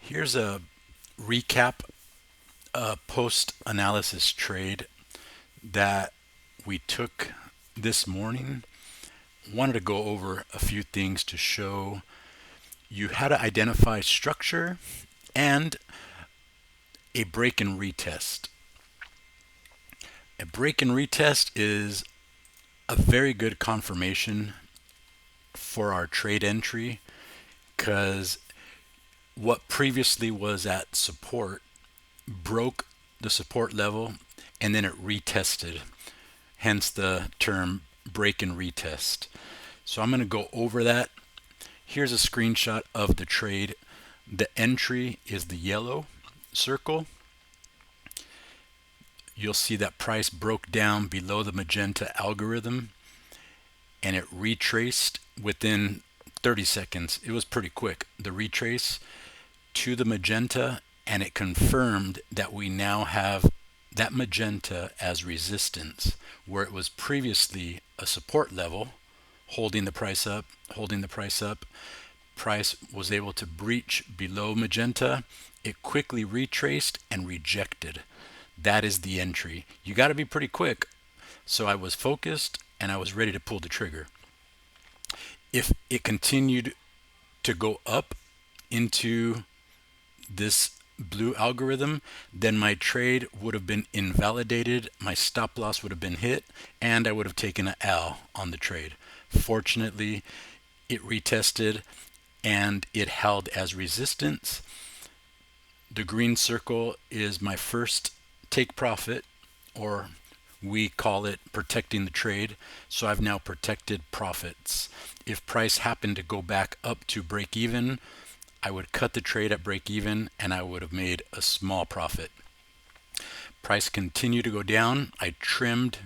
Here's a recap post-analysis trade that we took this morning. Wanted to go over a few things to show you how to identify structure and a break and retest. A break and retest is a very good confirmation for our trade entry because what previously was at support broke the support level and then it retested, hence the term break and retest. So I'm going to go over that. Here's a screenshot of the trade. The entry is the yellow circle. You'll see that price broke down below the Magenta algorithm and it retraced within 30 seconds. It was pretty quick. The retrace to the Magenta, and it confirmed that we now have that Magenta as resistance where it was previously a support level, holding the price up, holding the price up. Price was able to breach below Magenta. It quickly retraced and rejected. That is the entry. You got to be pretty quick. So I was focused and I was ready to pull the trigger. If it continued to go up into this blue algorithm, then my trade would have been invalidated, my stop loss would have been hit, and I would have taken an L on the trade. Fortunately, it retested and it held as resistance. The green circle is my first take profit, or we call it protecting the trade. So I've now protected profits. If price happened to go back up to break even, I would cut the trade at break even and I would have made a small profit. Price continued to go down. I trimmed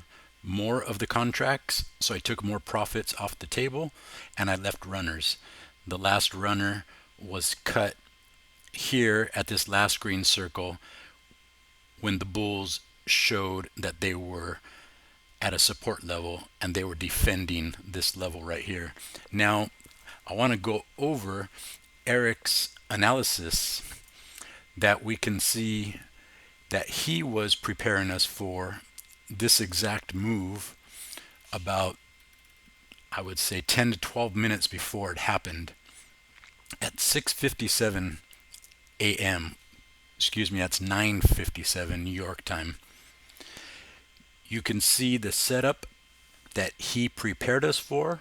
more of the contracts, so I took more profits off the table and I left runners. The last runner was cut here at this last green circle when the bulls showed that they were at a support level and they were defending this level right here. Now, I want to go over Eric's analysis that we can see that he was preparing us for this exact move about, I would say, 10 to 12 minutes before it happened. At 6:57 a.m., excuse me, that's 9:57 New York time. You can see the setup that he prepared us for.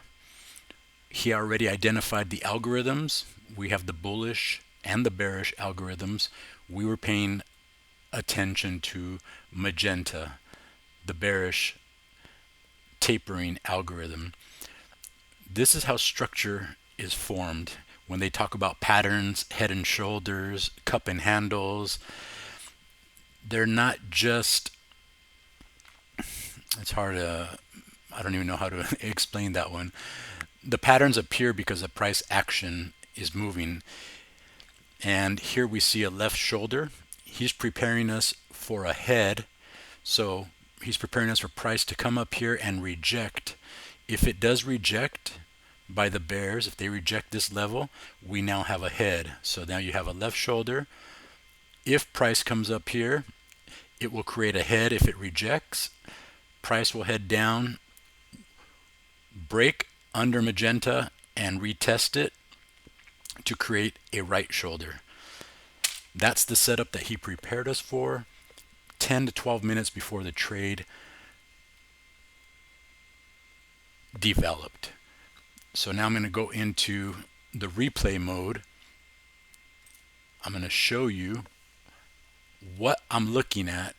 He already identified the algorithms. We have the bullish and the bearish algorithms. We were paying attention to Magenta, the bearish tapering algorithm. This is how structure is formed. When they talk about patterns, head and shoulders, cup and handles, they're not just, it's hard to, I don't even know how to explain that one. The patterns appear because the price action is moving. And here we see a left shoulder. He's preparing us for a head. So he's preparing us for price to come up here and reject. If it does reject by the bears, if they reject this level, we now have a head. So now you have a left shoulder. If price comes up here, it will create a head. If it rejects, price will head down, break under Magenta and retest it to create a right shoulder. That's the setup that he prepared us for 10 to 12 minutes before the trade developed. So now I'm going to go into the replay mode. I'm going to show you what I'm looking at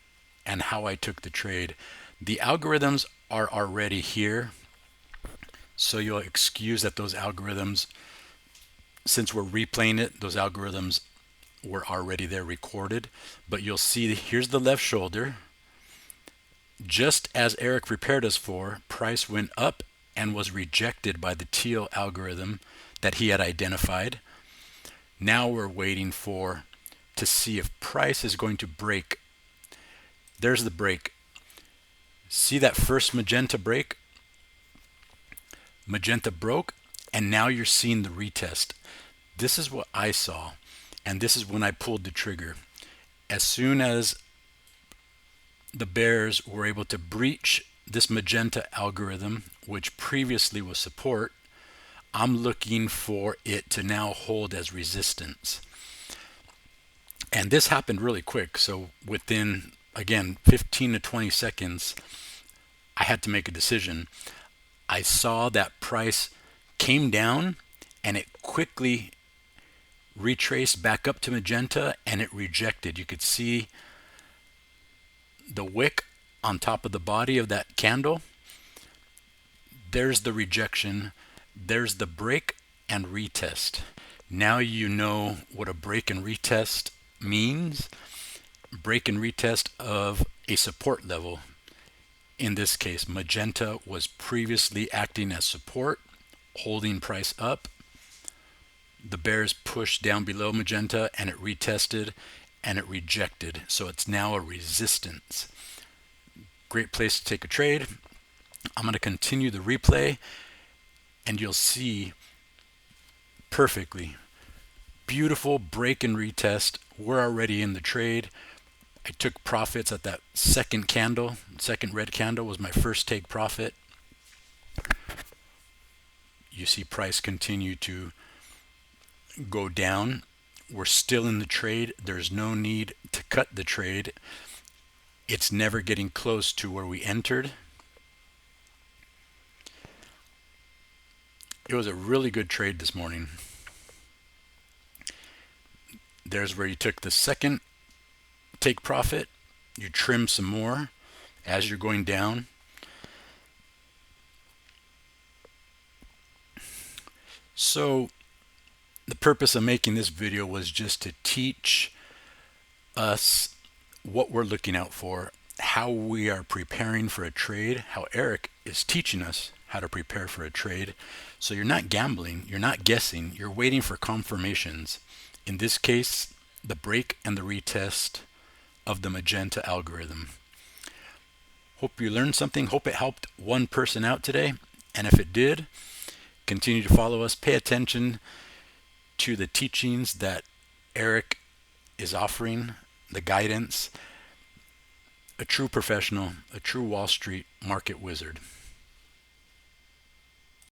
and how I took the trade. The algorithms are already here, so you'll excuse that those algorithms, since we're replaying it, those algorithms were already there recorded. But you'll see here's the left shoulder. Just as Eric prepared us for, price went up and was rejected by the teal algorithm that he had identified. Now we're waiting to see if price is going to break. There's the break. See that first Magenta break? Magenta broke, and now you're seeing the retest. This is what I saw. And this is when I pulled the trigger. As soon as the bears were able to breach this Magenta algorithm, which previously was support, I'm looking for it to now hold as resistance. And this happened really quick. So within, again, 15 to 20 seconds, I had to make a decision. I saw that price came down and it quickly retraced back up to Magenta and it rejected. You could see the wick on top of the body of that candle. There's the rejection. There's the break and retest. Now you know what a break and retest means. Break and retest of a support level. In this case, Magenta was previously acting as support, holding price up. The bears pushed down below Magenta and it retested and it rejected. So it's now a resistance. Great place to take a trade. I'm going to continue the replay and you'll see perfectly. Beautiful break and retest. We're already in the trade. I took profits at that second candle. Second red candle was my first take profit. You see price continue to go down. We're still in the trade. There's no need to cut the trade. It's never getting close to where we entered. It was a really good trade this morning. There's where you took the second take profit. You trim some more as you're going down. So the purpose of making this video was just to teach us what we're looking out for, how we are preparing for a trade, how Eric is teaching us how to prepare for a trade. So you're not gambling, you're not guessing, you're waiting for confirmations. In this case, the break and the retest of the Magenta algorithm. Hope you learned something. Hope it helped one person out today. And if it did, continue to follow us. Pay attention to the teachings that Eric is offering, the guidance. A true professional, a true Wall Street market wizard.